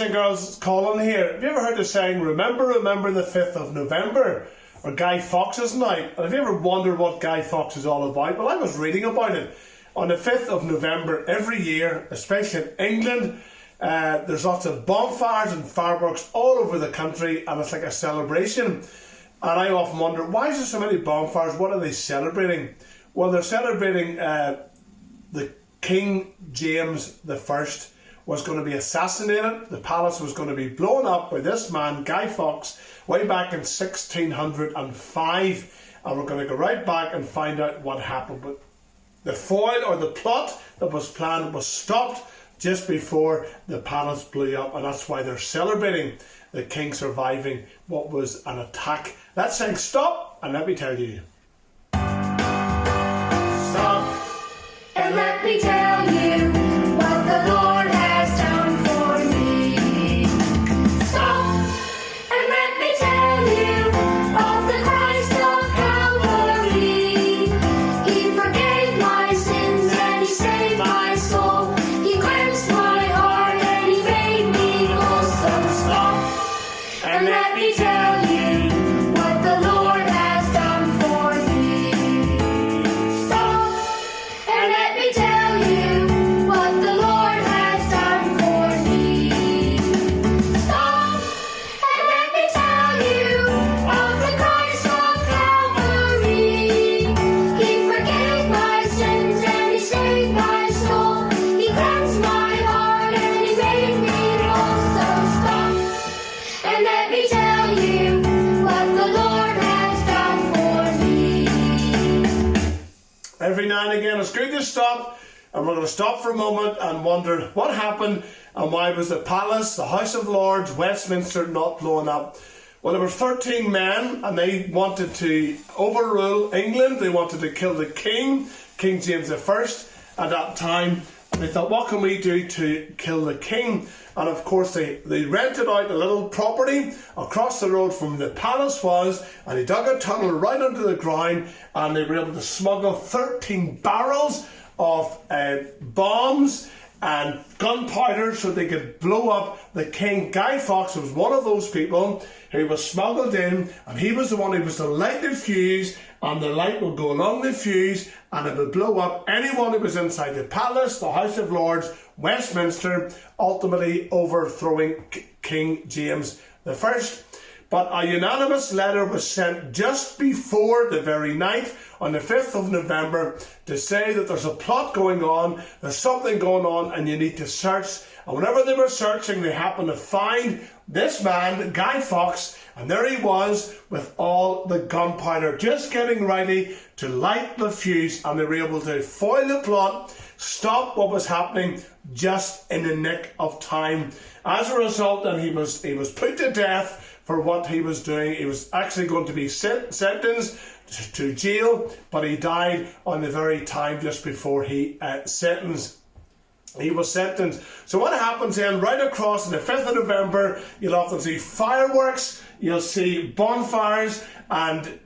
and girls, Colin here. Have you ever heard the saying, remember the 5th of November? Or Guy Fawkes' night? And have you ever wondered what Guy Fawkes is all about? Well, I was reading about it. On the 5th of November every year, especially in England, there's lots of bonfires and fireworks all over the country, and it's like a celebration. And I often wonder, why is there so many bonfires? What are they celebrating? Well, they're celebrating the King James I was going to be assassinated. The palace was going to be blown up by this man, Guy Fawkes, way back in 1605. And we're going to go right back and find out what happened. But the foil or the plot that was planned was stopped just before the palace blew up. And that's why they're celebrating the king surviving what was an attack. Let's sing stop, and let me tell you. Stop, and let me tell you what the Lord has done for me. Stop, and let me tell you of the Christ of Calvary. He forgave my sins and He saved my soul. He cleansed my heart and He made me whole. So stop, and let me tell you what the Lord has done for me. Stop, and let me tell you what the Lord has done for me. Stop, and let me tell you of the Christ of Calvary. He forgave my sins and He saved my soul. He cleansed my heart and He made me whole. So stop, and let me tell you what the Lord has done for me. Every now and again, it's good to stop, and we're going to stop for a moment and wonder what happened and why was the palace, the House of Lords, Westminster not blown up. Well, there were 13 men, and they wanted to overrule England. They wanted to kill the king, King James I at that time. And they thought, what can we do to kill the king? And of course, they rented out a little property across the road from the palace was, and they dug a tunnel right under the ground, and they were able to smuggle 13 barrels of bombs and gunpowder so they could blow up the king. Guy Fawkes was one of those people who was smuggled in, and he was the one who was to light the fuse, and the light would go along the fuse and it would blow up anyone who was inside the palace, the House of Lords, Westminster, ultimately overthrowing King James I. But a unanimous letter was sent just before the very night on the 5th of November to say that there's a plot going on, there's something going on, and you need to search. And whenever they were searching, they happened to find this man, Guy Fawkes, and there he was with all the gunpowder, just getting ready to light the fuse, and they were able to foil the plot, stop what was happening just in the nick of time. As a result, then he was put to death for what he was doing. He was actually going to be sentenced to jail, but he died on the very time just before he was sentenced. So what happens then, right across on the 5th of November, you'll often see fireworks, you'll see bonfires, and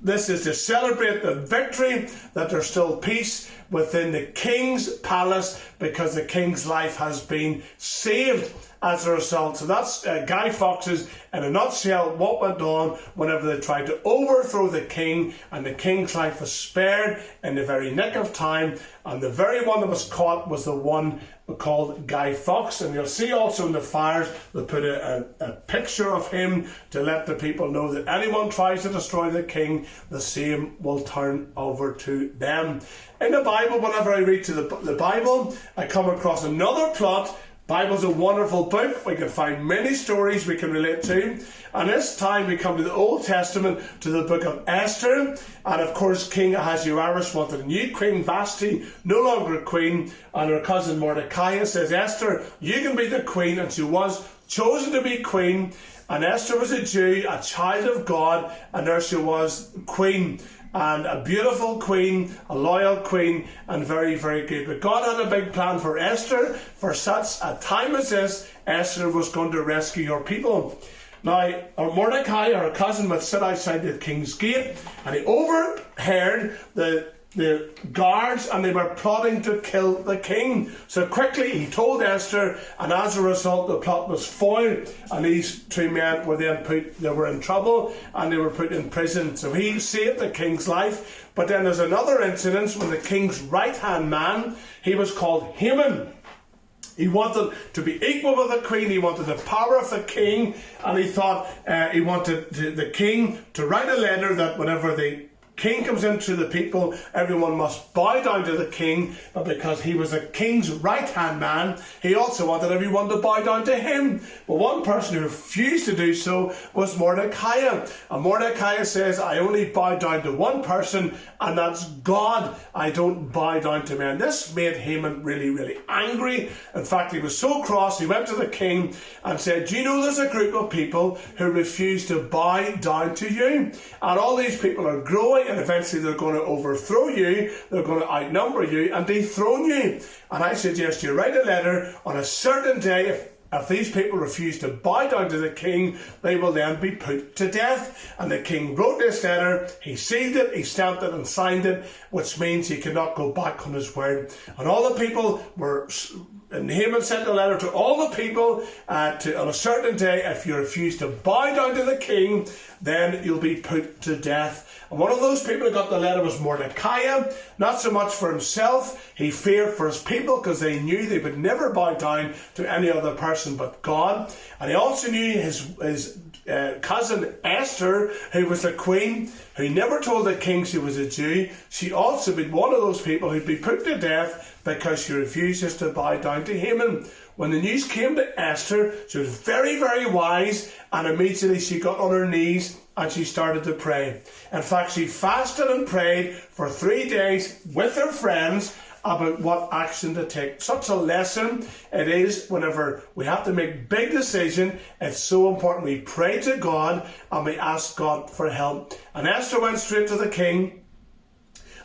this is to celebrate the victory, that there's still peace within the king's palace because the king's life has been saved as a result. So that's Guy Fawkes in a nutshell what went on whenever they tried to overthrow the king, and the king's life was spared in the very nick of time, and the very one that was caught was the one called Guy Fawkes. And you'll see also in the fires they put a picture of him to let the people know that anyone tries to destroy the king, the same will turn over to them. In the Bible, whenever I read to the Bible, I come across another plot. Bible's a wonderful book. We can find many stories we can relate to. And this time we come to the Old Testament, to the book of Esther. And of course, King Ahasuerus wanted a new queen, Vashti, no longer a queen. And her cousin Mordecai says, Esther, you can be the queen. And she was chosen to be queen. And Esther was a Jew, a child of God. And there she was, queen. And a beautiful queen, a loyal queen, and very, very good. But God had a big plan for Esther. For such a time as this, Esther was going to rescue her people. Now, Mordecai, her cousin, would sit outside the king's gate, and he overheard the the guards, and they were plotting to kill the king. So quickly he told Esther, and as a result the plot was foiled, and these two men were then they were in trouble and they were put in prison. So he saved the king's life. But then there's another incident when the king's right hand man, he was called Haman. He wanted to be equal with the queen. He wanted the power of the king, and he thought he wanted the king to write a letter that whenever the king comes into the people, everyone must bow down to the king. But because he was the king's right hand man, he also wanted everyone to bow down to him. But one person who refused to do so was Mordecai. And Mordecai says, I only bow down to one person, and that's God. I don't bow down to men. This made Haman really, really angry. In fact, he was so cross, he went to the king and said, do you know there's a group of people who refuse to bow down to you? And all these people are growing, and eventually they're going to overthrow you, they're going to outnumber you and dethrone you. And I suggest you write a letter on a certain day. If these people refuse to bow down to the king, they will then be put to death. And the king wrote this letter, he sealed it, he stamped it and signed it, which means he cannot go back on his word. And all the people were, and Haman sent a letter to all the people on a certain day, if you refuse to bow down to the king, then you'll be put to death. And one of those people who got the letter was Mordecai. Not so much for himself, he feared for his people, because they knew they would never bow down to any other person but God. And he also knew his cousin Esther, who was the queen, who never told the king she was a Jew. She also been one of those people who'd be put to death because she refuses to bow down to Haman. When the news came to Esther, she was very, very wise, and immediately she got on her knees and she started to pray. In fact, she fasted and prayed for 3 days with her friends about what action to take. Such a lesson it is whenever we have to make big decisions. It's so important we pray to God and we ask God for help. And Esther went straight to the king.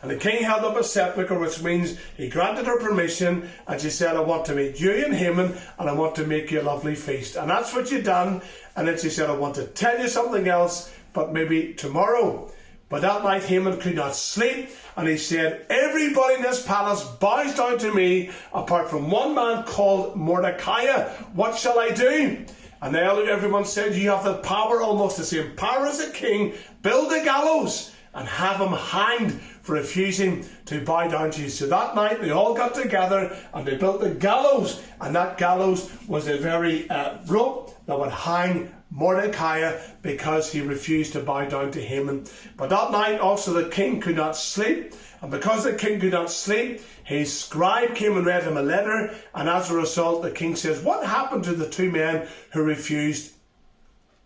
And the king held up a sepulchre, which means he granted her permission, and she said, I want to meet you and Haman, and I want to make you a lovely feast. And that's what you done. And then she said, I want to tell you something else, but maybe tomorrow. But that night Haman could not sleep, and he said, everybody in this palace bows down to me, apart from one man called Mordecai. What shall I do? And everyone said, you have the power, almost the same power as the king. Build a gallows and have him hanged for refusing to bow down to you. So that night they all got together and they built the gallows, and that gallows was a very rope that would hang Mordecai because he refused to bow down to Haman. But that night also the king could not sleep, and because the king could not sleep, his scribe came and read him a letter, and as a result the king says, what happened to the two men who refused,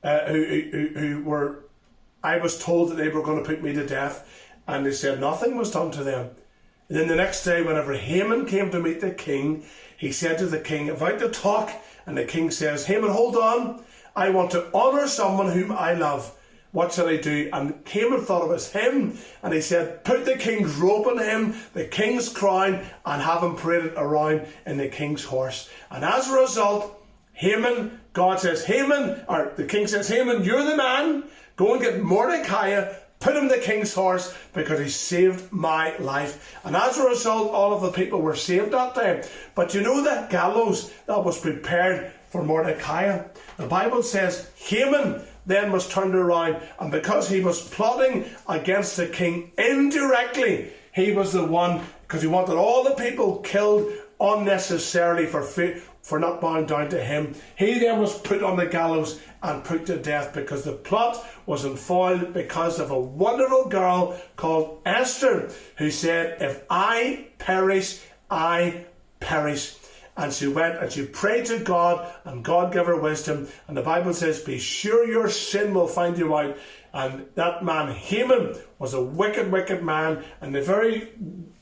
who were, I was told that they were going to put me to death? And they said nothing was done to them. And then the next day, whenever Haman came to meet the king, he said to the king, about to talk, and the king says, Haman, hold on, I want to honour someone whom I love. What shall I do? And Haman thought it was him, and he said, put the king's robe on him, the king's crown, and have him paraded around in the king's horse. And as a result, Haman, God says, Haman, or the king says, Haman, you're the man, go and get Mordecai, put him the king's horse, because he saved my life. And as a result, all of the people were saved that day. But you know that gallows that was prepared for Mordecai? The Bible says Haman then was turned around, and because he was plotting against the king indirectly, he was the one, because he wanted all the people killed unnecessarily for not bowing down to him. He then was put on the gallows and put to death, because the plot was unfoiled because of a wonderful girl called Esther, who said, if I perish, I perish. And she went and she prayed to God, and God gave her wisdom. And the Bible says, be sure your sin will find you out. And that man Haman was a wicked, wicked man, and the very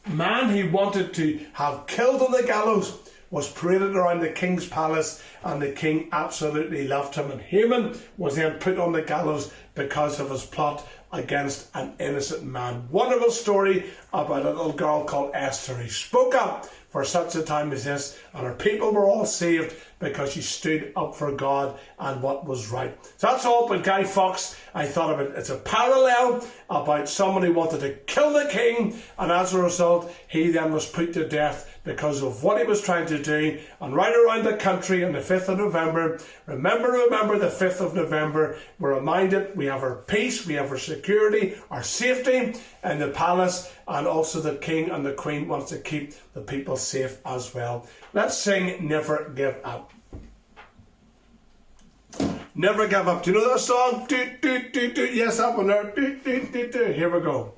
man he wanted to have killed on the gallows was paraded around the king's palace, and the king absolutely loved him. And Haman was then put on the gallows because of his plot against an innocent man. Wonderful story about a little girl called Esther who spoke up for such a time as this, and her people were all saved because she stood up for God and what was right. So that's all about Guy Fawkes. I thought about it. It's a parallel about somebody who wanted to kill the king, and as a result, he then was put to death because of what he was trying to do. And right around the country on the 5th of November, remember the 5th of November, we're reminded we have our peace, we have our security, our safety in the palace, and also the king and the queen wants to keep the people safe as well. Let's sing Never Give Up. Never give up. Do you know that song? Do, do, do, do. Yes, that one there. Do, do, do, do. Here we go.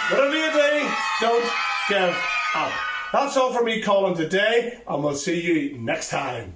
Whatever you do, don't give up. That's all for me, Colin, today, and we'll see you next time.